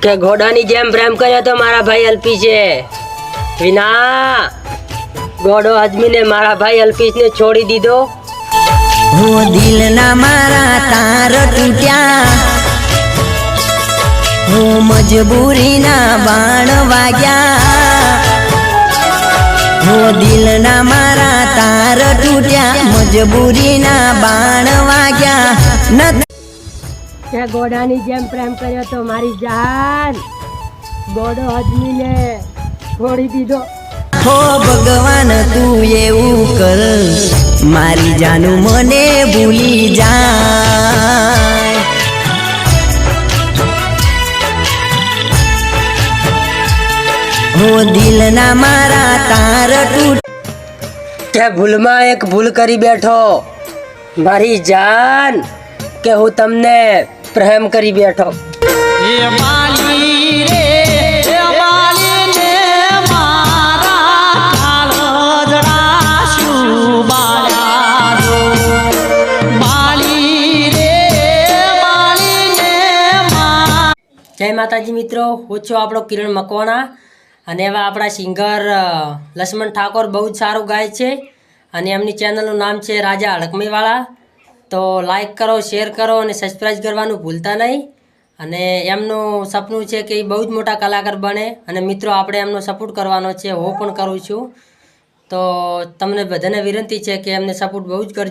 કે ઘોડાની જેમ પ્રેમ કર્યો તો મારા ભાઈ અલ્પી છે વિના ઘોડો અજમીને મારા ભાઈ અલ્પીશને છોડી દીધો। हो दिल ना मारा तार टूट्या हो मजबूरी ना बाण वाग्या हो दिल ना मारा तार टूट्या मजबूरी ना बाण वाग्या કે ઘોડાની જેમ પ્રેમ કર્યો તો મારી જાન ઘોડો અજમીને છોડી દીધો। हो भगवान तू એવું કર મારી જાનું મને ભૂલી જાય हो दिल ना मारा तार टूट કે ભૂલમાં એક ભૂલ કરી બેઠો મારી જાન કે હું તમને પ્રેમ કરી બેઠો। જય માતાજી મિત્રો, હું છું આપણો કિરણ મકવાણા અને એવા આપણા સિંગર લક્ષ્મણ ઠાકોર બહુ જ સારું ગાય છે અને એમની ચેનલનું નામ છે રાજા હડકમીવાળા। તો લાઈક કરો, શેર કરો અને સબસ્ક્રાઈબ કરવાનું ભૂલતા નહીં। અને એમનું સપનું છે કે એ બહુ જ મોટા કલાકાર બને અને મિત્રો આપણે એમનો સપોર્ટ કરવાનો છે, હું પણ કરું છું। તો તમને બધાને વિનંતી છે કે એમને સપોર્ટ બહુ જ કરજો।